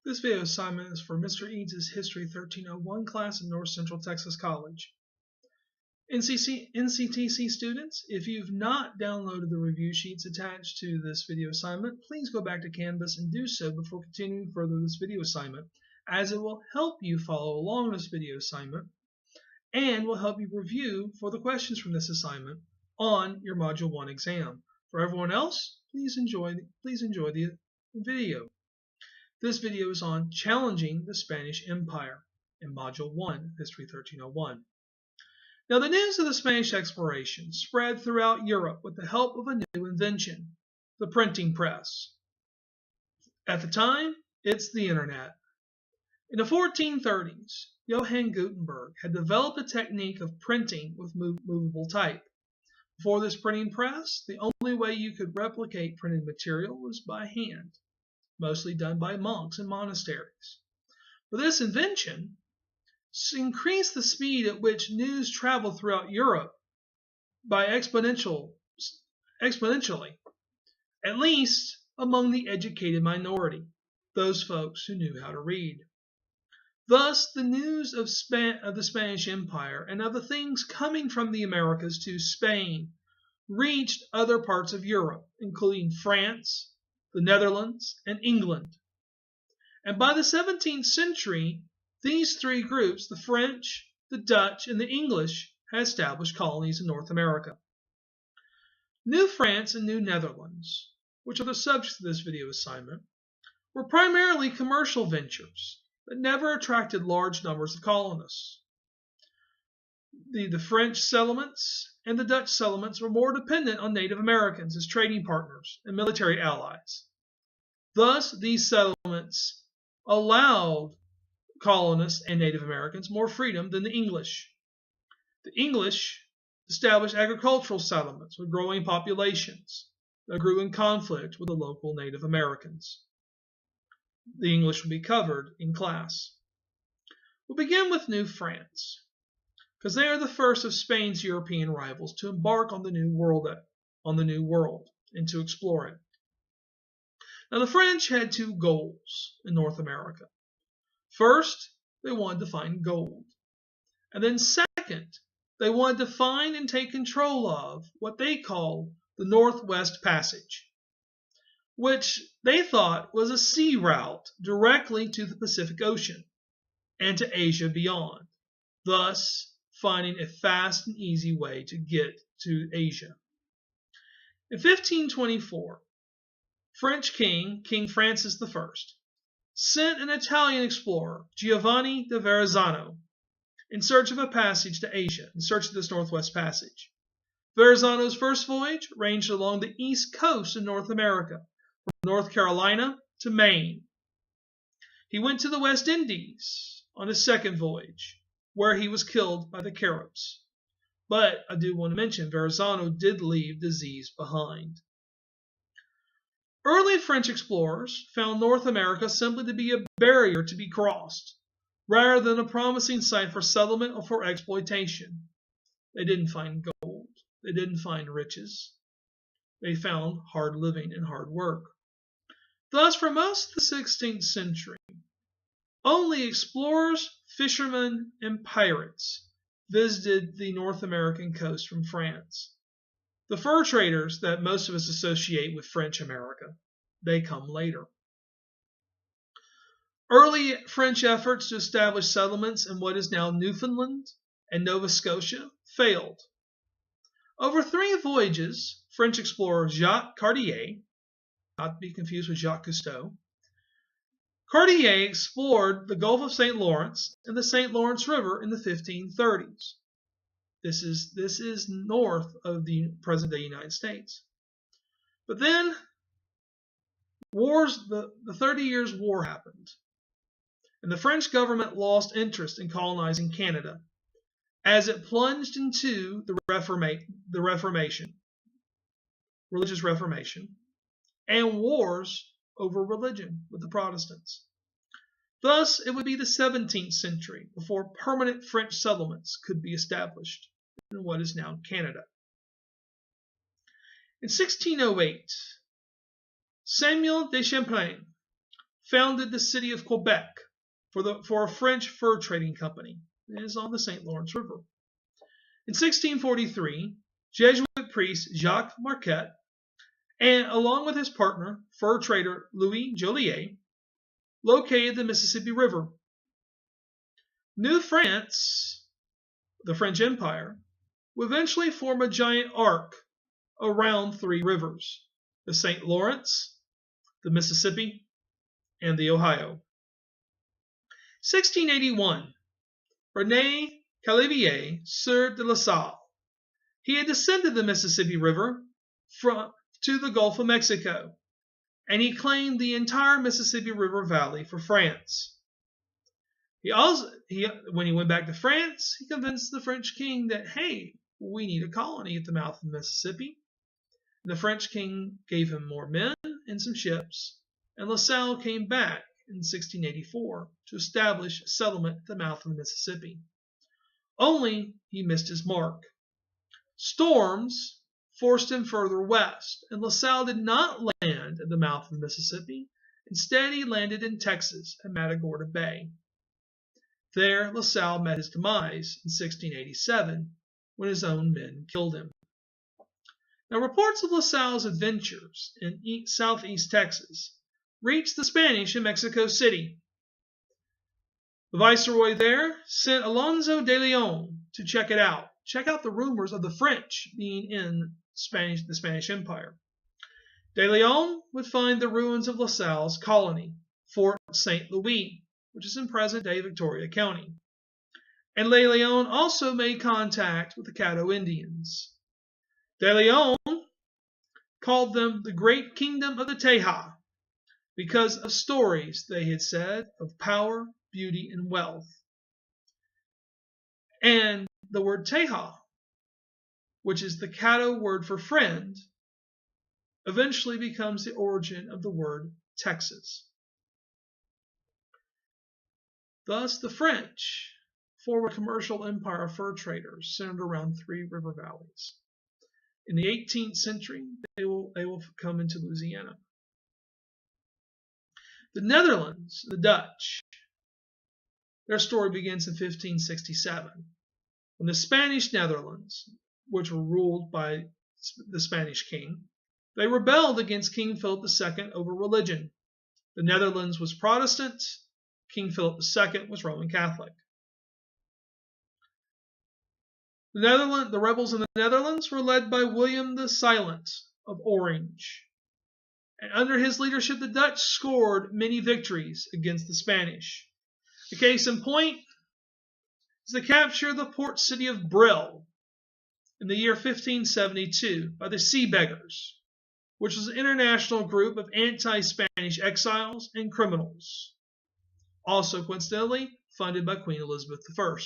This video assignment is for Mr. Eads' History 1301 class in North Central Texas College. NCTC students, if you've not downloaded the review sheets attached to this video assignment, please go back to Canvas and do so before continuing further this video assignment, as it will help you follow along this video assignment and will help you review for the questions from this assignment on your Module 1 exam. For everyone else, please enjoy the video. This video is on challenging the Spanish Empire in Module 1, History 1301. Now, the news of the Spanish exploration spread throughout Europe with the help of a new invention, the printing press. At the time, it's the internet. In the 1430s, Johann Gutenberg had developed a technique of printing with movable type. Before this printing press, the only way you could replicate printed material was by hand, mostly done by monks in monasteries. But this invention increased the speed at which news traveled throughout Europe by exponentially, at least among the educated minority, those folks who knew how to read. Thus, the news of the Spanish Empire and of the things coming from the Americas to Spain reached other parts of Europe, including France, the Netherlands, and England. And by the 17th century, these three groups, the French, the Dutch, and the English, had established colonies in North America. New France and New Netherlands, which are the subject of this video assignment, were primarily commercial ventures that never attracted large numbers of colonists. The French settlements and the Dutch settlements were more dependent on Native Americans as trading partners and military allies. Thus, these settlements allowed colonists and Native Americans more freedom than the English. The English established agricultural settlements with growing populations that grew in conflict with the local Native Americans. The English will be covered in class. We'll begin with New France, because they are the first of Spain's European rivals to embark on the New World and to explore it. Now, the French had two goals in North America. First, they wanted to find gold. And then second, they wanted to find and take control of what they called the Northwest Passage, which they thought was a sea route directly to the Pacific Ocean and to Asia beyond, thus finding a fast and easy way to get to Asia. In 1524, French King Francis I, sent an Italian explorer, Giovanni da Verrazzano, in search of a passage to Asia, in search of this Northwest Passage. Verrazzano's first voyage ranged along the east coast of North America, from North Carolina to Maine. He went to the West Indies on his second voyage, where he was killed by the Caribs. But I do want to mention, Verrazzano did leave disease behind. Early French explorers found North America simply to be a barrier to be crossed, rather than a promising site for settlement or for exploitation. They didn't find gold. They didn't find riches. They found hard living and hard work. Thus, for most of the 16th century, only explorers, fishermen, and pirates visited the North American coast from France. The fur traders that most of us associate with French America, they come later. Early French efforts to establish settlements in what is now Newfoundland and Nova Scotia failed. Over 3 voyages, French explorer Jacques Cartier, not to be confused with Jacques Cousteau, Cartier explored the Gulf of St. Lawrence and the St. Lawrence River in the 1530s. This is north of the present-day United States. But then the 30 Years' War happened, and the French government lost interest in colonizing Canada as it plunged into the religious Reformation, and wars over religion with the Protestants. Thus, it would be the 17th century before permanent French settlements could be established in what is now Canada. In 1608, Samuel de Champlain founded the city of Quebec for a French fur trading company. It is on the St. Lawrence River. In 1643, Jesuit priest Jacques Marquette, and along with his partner, fur trader Louis Joliet, located the Mississippi River. New France, the French Empire, would eventually form a giant arc around three rivers: the St. Lawrence, the Mississippi, and the Ohio. 1681, René Calivier Sieur de La Salle. He had descended the Mississippi River to the Gulf of Mexico, and he claimed the entire Mississippi River Valley for France. When he went back to France, he convinced the French king that, hey, we need a colony at the mouth of the Mississippi. And the French king gave him more men and some ships, and La Salle came back in 1684 to establish a settlement at the mouth of the Mississippi. Only he missed his mark. Storms forced him further west, and La Salle did not land at the mouth of the Mississippi. Instead, he landed in Texas at Matagorda Bay. There, La Salle met his demise in 1687, when his own men killed him. Now, reports of La Salle's adventures in southeast Texas reached the Spanish in Mexico City. The viceroy there sent Alonso de Leon to check out the rumors of the French being in the Spanish Empire. De Leon would find the ruins of La Salle's colony, Fort St. Louis, which is in present-day Victoria County. And De Leon also made contact with the Caddo Indians. De Leon called them the Great Kingdom of the Teja because of stories they had said of power, beauty, and wealth. And the word Teja, which is the Caddo word for friend, eventually becomes the origin of the word Texas. Thus, the French formed a commercial empire of fur traders centered around three river valleys. In the 18th century, they will come into Louisiana. The Netherlands, the Dutch, their story begins in 1567, when the Spanish Netherlands, which were ruled by the Spanish king, they rebelled against King Philip II over religion. The Netherlands was Protestant, King Philip II was Roman Catholic. The rebels in the Netherlands were led by William the Silent of Orange. And under his leadership, the Dutch scored many victories against the Spanish. The case in point is the capture of the port city of Brill in the year 1572 by the Sea Beggars, which was an international group of anti-Spanish exiles and criminals, also coincidentally funded by Queen Elizabeth I.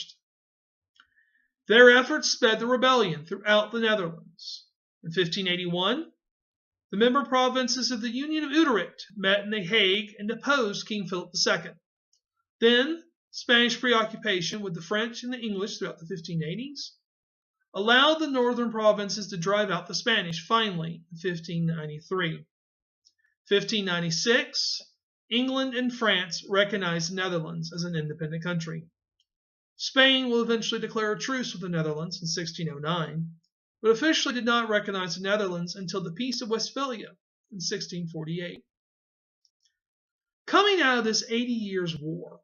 Their efforts sped the rebellion throughout the Netherlands. In 1581, the member provinces of the Union of Utrecht met in The Hague and deposed King Philip II. Then, Spanish preoccupation with the French and the English throughout the 1580s allowed the northern provinces to drive out the Spanish finally in 1593. 1596, England and France recognized the Netherlands as an independent country. Spain will eventually declare a truce with the Netherlands in 1609, but officially did not recognize the Netherlands until the Peace of Westphalia in 1648. Coming out of this 80 years' war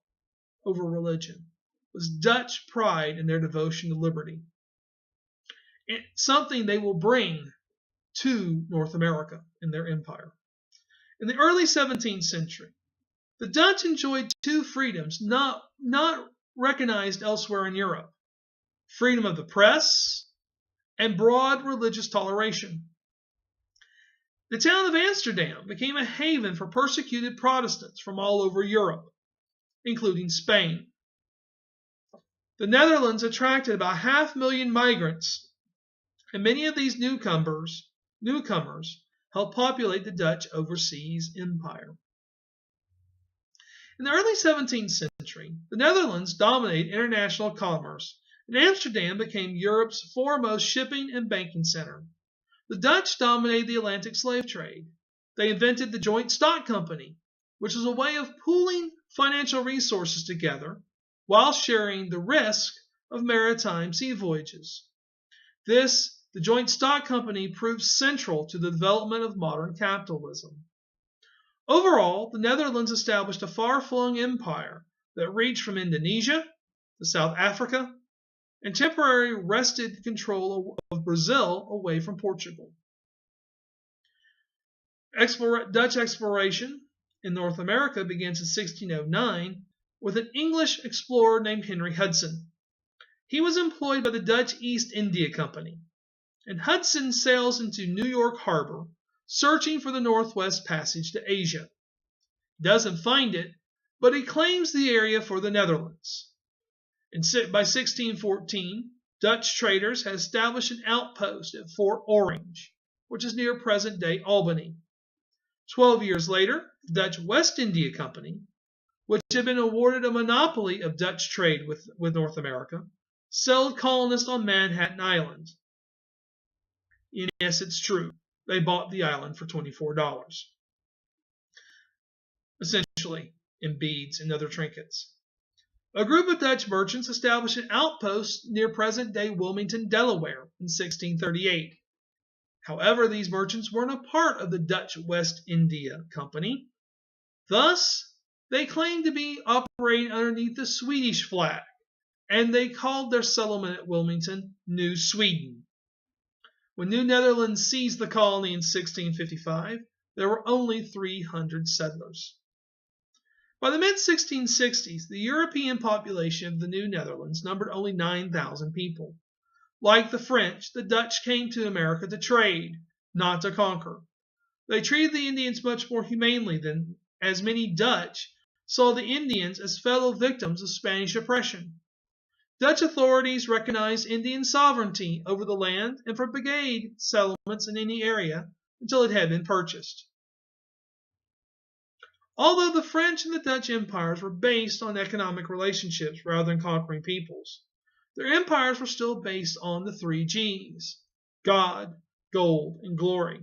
over religion was Dutch pride in their devotion to liberty, something they will bring to North America in their empire. In the early 17th century, the Dutch enjoyed two freedoms not recognized elsewhere in Europe: freedom of the press and broad religious toleration. The town of Amsterdam became a haven for persecuted Protestants from all over Europe, including Spain. The Netherlands attracted about 500,000 migrants, and many of these newcomers helped populate the Dutch overseas empire. In the early 17th century, the Netherlands dominated international commerce, and Amsterdam became Europe's foremost shipping and banking center. The Dutch dominated the Atlantic slave trade. They invented the joint stock company, which was a way of pooling financial resources together while sharing the risk of maritime sea voyages. This, the joint stock company, proved central to the development of modern capitalism. Overall, the Netherlands established a far-flung empire that reached from Indonesia to South Africa and temporarily wrested control of Brazil away from Portugal. Dutch exploration in North America begins in 1609 with an English explorer named Henry Hudson. He was employed by the Dutch East India Company, and Hudson sails into New York Harbor, searching for the Northwest Passage to Asia. He doesn't find it, but he claims the area for the Netherlands. By 1614, Dutch traders had established an outpost at Fort Orange, which is near present-day Albany. 12 years later, the Dutch West India Company, which had been awarded a monopoly of Dutch trade with North America, sold colonists on Manhattan Island. And yes, it's true. They bought the island for $24, essentially in beads and other trinkets. A group of Dutch merchants established an outpost near present-day Wilmington, Delaware in 1638. However, these merchants weren't a part of the Dutch West India Company. Thus, they claimed to be operating underneath the Swedish flag, and they called their settlement at Wilmington New Sweden. When New Netherlands seized the colony in 1655, there were only 300 settlers. By the mid-1660s, the European population of the New Netherlands numbered only 9,000 people. Like the French, the Dutch came to America to trade, not to conquer. They treated the Indians much more humanely than, as many Dutch saw the Indians as fellow victims of Spanish oppression. Dutch authorities recognized Indian sovereignty over the land and forbade settlements in any area until it had been purchased. Although the French and the Dutch empires were based on economic relationships rather than conquering peoples, their empires were still based on the 3 G's: God, gold, and glory.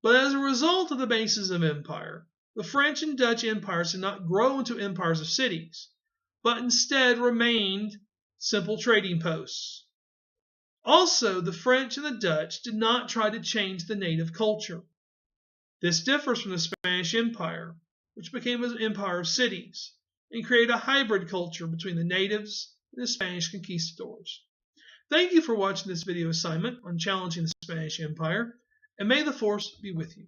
But as a result of the basis of empire, the French and Dutch empires did not grow into empires of cities, but instead remained simple trading posts. Also, the French and the Dutch did not try to change the native culture. This differs from the Spanish Empire, which became an empire of cities and created a hybrid culture between the natives and the Spanish conquistadors. Thank you for watching this video assignment on challenging the Spanish Empire, and may the Force be with you.